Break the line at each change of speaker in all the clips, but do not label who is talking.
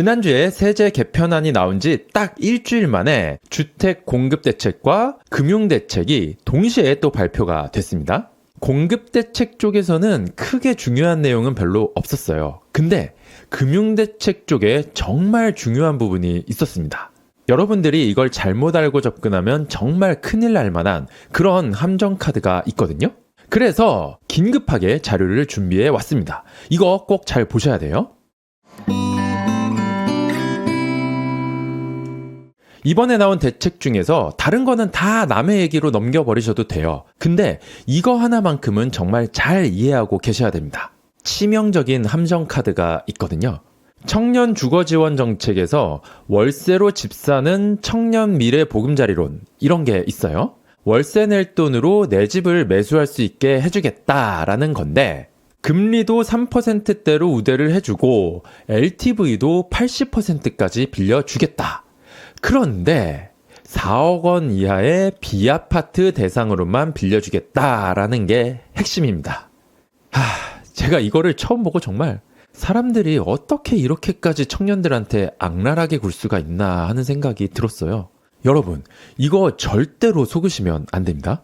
지난주에 세제 개편안이 나온 지 딱 일주일 만에 주택 공급 대책과 금융 대책이 동시에 또 발표가 됐습니다. 공급 대책 쪽에서는 크게 중요한 내용은 별로 없었어요. 근데 금융 대책 쪽에 정말 중요한 부분이 있었습니다. 여러분들이 이걸 잘못 알고 접근하면 정말 큰일 날 만한 그런 함정 카드가 있거든요. 그래서 긴급하게 자료를 준비해 왔습니다. 이거 꼭 잘 보셔야 돼요. 이번에 나온 대책 중에서 다른 거는 다 남의 얘기로 넘겨버리셔도 돼요. 근데 이거 하나만큼은 정말 잘 이해하고 계셔야 됩니다. 치명적인 함정 카드가 있거든요. 청년 주거 지원 정책에서 월세로 집 사는 청년 미래 보금자리론 이런 게 있어요. 월세 낼 돈으로 내 집을 매수할 수 있게 해주겠다라는 건데 금리도 3%대로 우대를 해주고 LTV도 80%까지 빌려주겠다. 그런데 4억 원 이하의 비아파트 대상으로만 빌려주겠다라는 게 핵심입니다. 제가 이거를 처음 보고 정말 사람들이 어떻게 이렇게까지 청년들한테 악랄하게 굴 수가 있나 하는 생각이 들었어요. 여러분, 이거 절대로 속으시면 안 됩니다.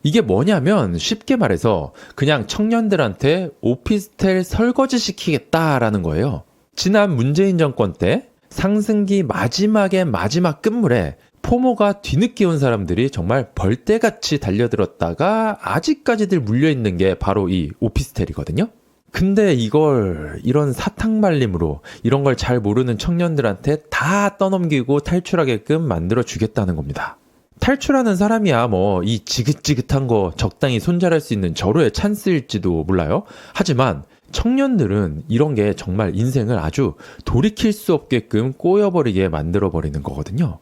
이게 뭐냐면 쉽게 말해서 그냥 청년들한테 오피스텔 설거지 시키겠다라는 거예요. 지난 문재인 정권 때 상승기 마지막의 마지막 끝물에 포모가 뒤늦게 온 사람들이 정말 벌떼같이 달려들었다가 아직까지들 물려있는 게 바로 이 오피스텔이거든요. 근데 이걸 이런 사탕말림으로 이런 걸 잘 모르는 청년들한테 다 떠넘기고 탈출하게끔 만들어 주겠다는 겁니다. 탈출하는 사람이야 뭐 이 지긋지긋한 거 적당히 손잘할 수 있는 절호의 찬스일지도 몰라요. 하지만 청년들은 이런 게 정말 인생을 아주 돌이킬 수 없게끔 꼬여버리게 만들어버리는 거거든요.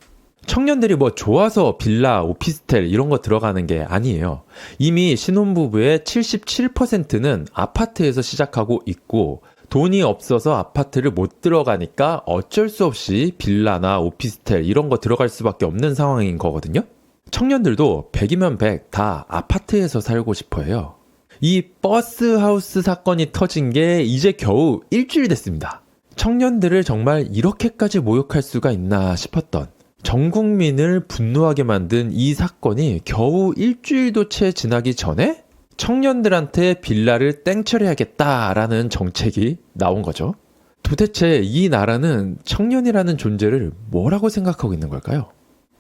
청년들이 뭐 좋아서 빌라, 오피스텔 이런 거 들어가는 게 아니에요. 이미 신혼부부의 77%는 아파트에서 시작하고 있고 돈이 없어서 아파트를 못 들어가니까 어쩔 수 없이 빌라나 오피스텔 이런 거 들어갈 수밖에 없는 상황인 거거든요. 청년들도 100이면 100 다 아파트에서 살고 싶어 해요. 이 버스하우스 사건이 터진 게 이제 겨우 일주일 됐습니다. 청년들을 정말 이렇게까지 모욕할 수가 있나 싶었던 전 국민을 분노하게 만든 이 사건이 겨우 일주일도 채 지나기 전에 청년들한테 빌라를 땡처리하겠다라는 정책이 나온 거죠. 도대체 이 나라는 청년이라는 존재를 뭐라고 생각하고 있는 걸까요?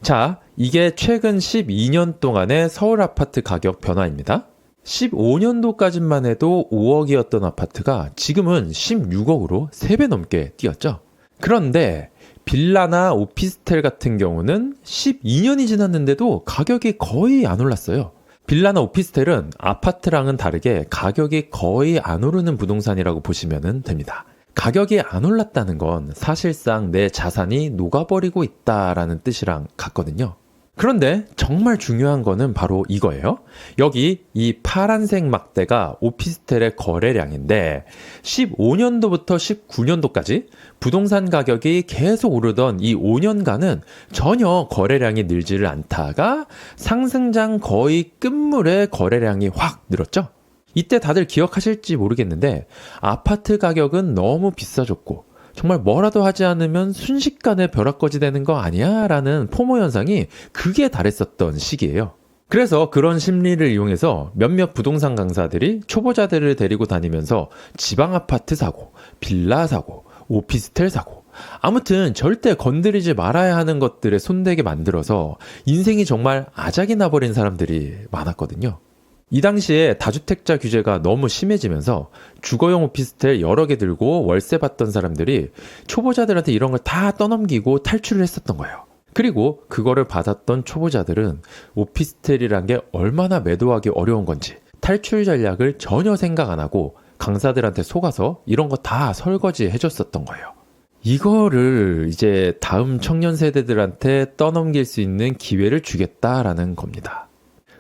자, 이게 최근 12년 동안의 서울 아파트 가격 변화입니다. 15년도까지만 해도 5억이었던 아파트가 지금은 16억으로 3배 넘게 뛰었죠. 그런데 빌라나 오피스텔 같은 경우는 12년이 지났는데도 가격이 거의 안 올랐어요. 빌라나 오피스텔은 아파트랑은 다르게 가격이 거의 안 오르는 부동산이라고 보시면 됩니다. 가격이 안 올랐다는 건 사실상 내 자산이 녹아버리고 있다라는 뜻이랑 같거든요. 그런데 정말 중요한 거는 바로 이거예요. 여기 이 파란색 막대가 오피스텔의 거래량인데 15년도부터 19년도까지 부동산 가격이 계속 오르던 이 5년간은 전혀 거래량이 늘지를 않다가 상승장 거의 끝물에 거래량이 확 늘었죠. 이때 다들 기억하실지 모르겠는데 아파트 가격은 너무 비싸졌고 정말 뭐라도 하지 않으면 순식간에 벼락거지 되는 거 아니야? 라는 포모 현상이 극에 달했었던 시기예요. 그래서 그런 심리를 이용해서 몇몇 부동산 강사들이 초보자들을 데리고 다니면서 지방 아파트 사고, 빌라 사고, 오피스텔 사고 아무튼 절대 건드리지 말아야 하는 것들에 손대게 만들어서 인생이 정말 아작이 나버린 사람들이 많았거든요. 이 당시에 다주택자 규제가 너무 심해지면서 주거용 오피스텔 여러 개 들고 월세 받던 사람들이 초보자들한테 이런 걸 다 떠넘기고 탈출을 했었던 거예요. 그리고 그거를 받았던 초보자들은 오피스텔이란 게 얼마나 매도하기 어려운 건지 탈출 전략을 전혀 생각 안 하고 강사들한테 속아서 이런 거 다 설거지 해줬었던 거예요. 이거를 이제 다음 청년 세대들한테 떠넘길 수 있는 기회를 주겠다라는 겁니다.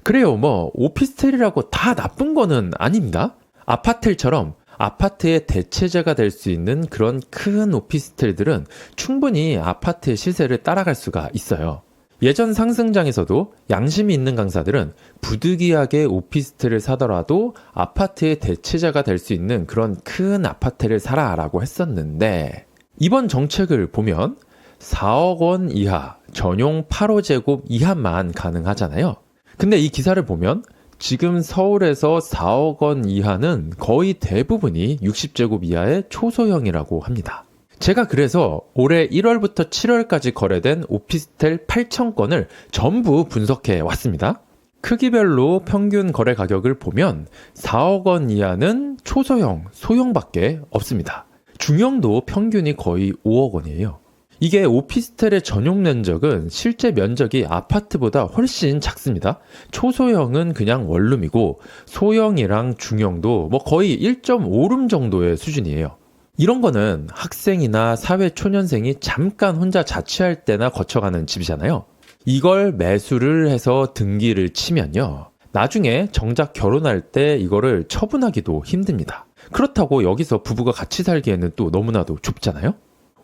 그래요, 뭐 오피스텔이라고 다 나쁜 거는 아닙니다. 아파트처럼 아파트의 대체제가 될 수 있는 그런 큰 오피스텔들은 충분히 아파트의 시세를 따라갈 수가 있어요. 예전 상승장에서도 양심이 있는 강사들은 부득이하게 오피스텔을 사더라도 아파트의 대체제가 될 수 있는 그런 큰 아파트를 사라라고 했었는데 이번 정책을 보면 4억 원 이하, 전용 8호제곱 이하만 가능하잖아요. 근데 이 기사를 보면 지금 서울에서 4억 원 이하는 거의 대부분이 60제곱 이하의 초소형이라고 합니다. 제가 그래서 올해 1월부터 7월까지 거래된 오피스텔 8,000건을 전부 분석해 왔습니다. 크기별로 평균 거래 가격을 보면 4억 원 이하는 초소형, 소형밖에 없습니다. 중형도 평균이 거의 5억 원이에요. 이게 오피스텔의 전용 면적은 실제 면적이 아파트보다 훨씬 작습니다. 초소형은 그냥 원룸이고 소형이랑 중형도 거의 1.5룸 정도의 수준이에요. 이런 거는 학생이나 사회초년생이 잠깐 혼자 자취할 때나 거쳐가는 집이잖아요. 이걸 매수를 해서 등기를 치면요. 나중에 정작 결혼할 때 이거를 처분하기도 힘듭니다. 그렇다고 여기서 부부가 같이 살기에는 또 너무나도 좁잖아요.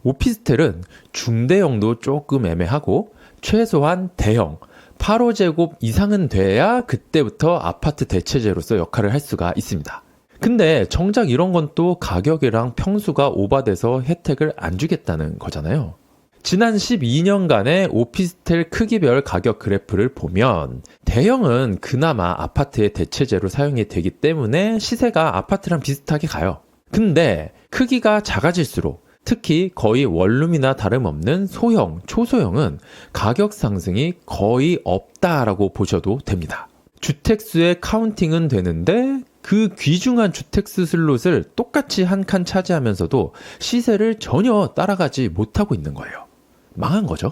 오피스텔은 중대형도 조금 애매하고 최소한 대형, 8호제곱 이상은 돼야 그때부터 아파트 대체제로서 역할을 할 수가 있습니다. 근데 정작 이런 건 또 가격이랑 평수가 오바돼서 혜택을 안 주겠다는 거잖아요. 지난 12년간의 오피스텔 크기별 가격 그래프를 보면 대형은 그나마 아파트의 대체제로 사용이 되기 때문에 시세가 아파트랑 비슷하게 가요. 근데 크기가 작아질수록 특히 거의 원룸이나 다름없는 소형, 초소형은 가격 상승이 거의 없다라고 보셔도 됩니다. 주택수의 카운팅은 되는데 그 귀중한 주택수 슬롯을 똑같이 한 칸 차지하면서도 시세를 전혀 따라가지 못하고 있는 거예요. 망한 거죠.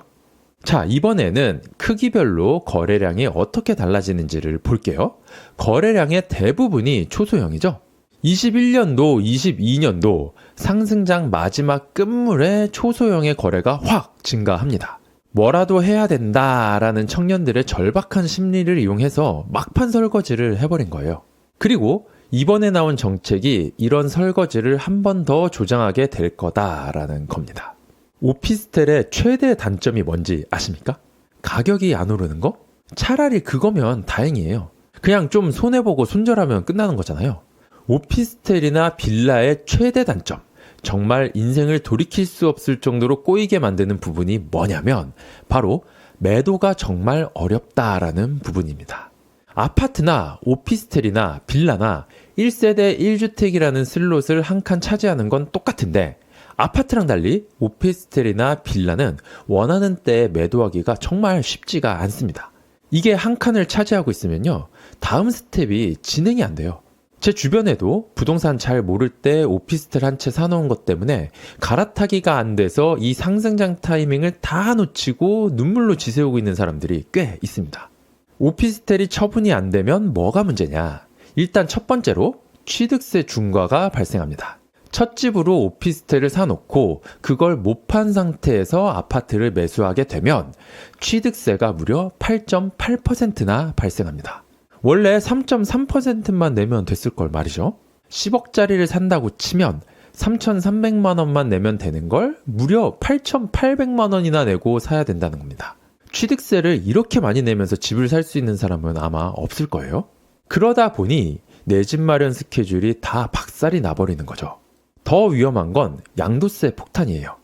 자, 이번에는 크기별로 거래량이 어떻게 달라지는지를 볼게요. 거래량의 대부분이 초소형이죠. 21년도, 22년도 상승장 마지막 끝물에 초소형의 거래가 확 증가합니다. 뭐라도 해야 된다라는 청년들의 절박한 심리를 이용해서 막판 설거지를 해버린 거예요. 그리고 이번에 나온 정책이 이런 설거지를 한 번 더 조장하게 될 거다라는 겁니다. 오피스텔의 최대 단점이 뭔지 아십니까? 가격이 안 오르는 거? 차라리 그거면 다행이에요. 그냥 좀 손해보고 손절하면 끝나는 거잖아요. 오피스텔이나 빌라의 최대 단점, 정말 인생을 돌이킬 수 없을 정도로 꼬이게 만드는 부분이 뭐냐면 바로 매도가 정말 어렵다라는 부분입니다. 아파트나 오피스텔이나 빌라나 1세대 1주택이라는 슬롯을 한 칸 차지하는 건 똑같은데 아파트랑 달리 오피스텔이나 빌라는 원하는 때에 매도하기가 정말 쉽지가 않습니다. 이게 한 칸을 차지하고 있으면요, 다음 스텝이 진행이 안 돼요. 제 주변에도 부동산 잘 모를 때 오피스텔 한 채 사놓은 것 때문에 갈아타기가 안 돼서 이 상승장 타이밍을 다 놓치고 눈물로 지새우고 있는 사람들이 꽤 있습니다. 오피스텔이 처분이 안 되면 뭐가 문제냐? 일단 첫 번째로 취득세 중과가 발생합니다. 첫 집으로 오피스텔을 사놓고 그걸 못 판 상태에서 아파트를 매수하게 되면 취득세가 무려 8.8%나 발생합니다. 원래 3.3%만 내면 됐을 걸 말이죠. 10억짜리를 산다고 치면 3,300만 원만 내면 되는 걸 무려 8,800만 원이나 내고 사야 된다는 겁니다. 취득세를 이렇게 많이 내면서 집을 살 수 있는 사람은 아마 없을 거예요. 그러다 보니 내 집 마련 스케줄이 다 박살이 나버리는 거죠. 더 위험한 건 양도세 폭탄이에요.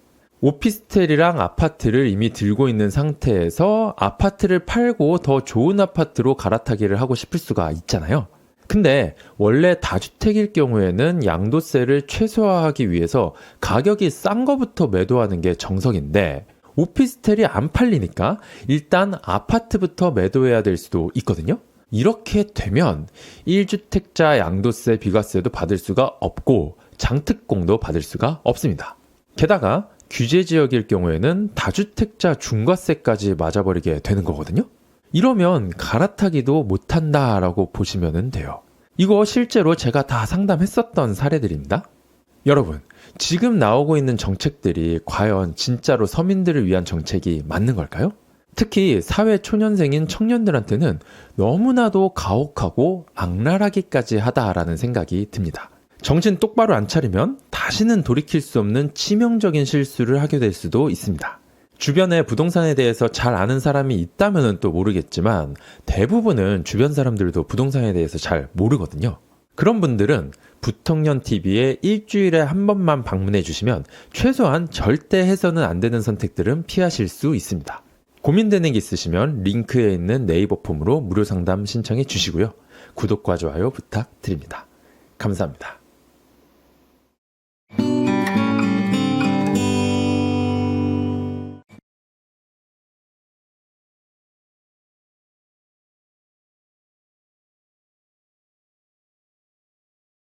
오피스텔이랑 아파트를 이미 들고 있는 상태에서 아파트를 팔고 더 좋은 아파트로 갈아타기를 하고 싶을 수가 있잖아요. 근데 원래 다주택일 경우에는 양도세를 최소화하기 위해서 가격이 싼 거부터 매도하는 게 정석인데 오피스텔이 안 팔리니까 일단 아파트부터 매도해야 될 수도 있거든요. 이렇게 되면 1주택자 양도세 비과세도 받을 수가 없고 장특공도 받을 수가 없습니다. 게다가 규제 지역일 경우에는 다주택자 중과세까지 맞아버리게 되는 거거든요. 이러면 갈아타기도 못한다라고 보시면 돼요. 이거 실제로 제가 다 상담했었던 사례들입니다. 여러분, 지금 나오고 있는 정책들이 과연 진짜로 서민들을 위한 정책이 맞는 걸까요? 특히 사회 초년생인 청년들한테는 너무나도 가혹하고 악랄하기까지 하다라는 생각이 듭니다. 정신 똑바로 안 차리면 다시는 돌이킬 수 없는 치명적인 실수를 하게 될 수도 있습니다. 주변에 부동산에 대해서 잘 아는 사람이 있다면 또 모르겠지만 대부분은 주변 사람들도 부동산에 대해서 잘 모르거든요. 그런 분들은 부통령TV에 일주일에 한 번만 방문해 주시면 최소한 절대 해서는 안 되는 선택들은 피하실 수 있습니다. 고민되는 게 있으시면 링크에 있는 네이버 폼으로 무료 상담 신청해 주시고요. 구독과 좋아요 부탁드립니다. 감사합니다.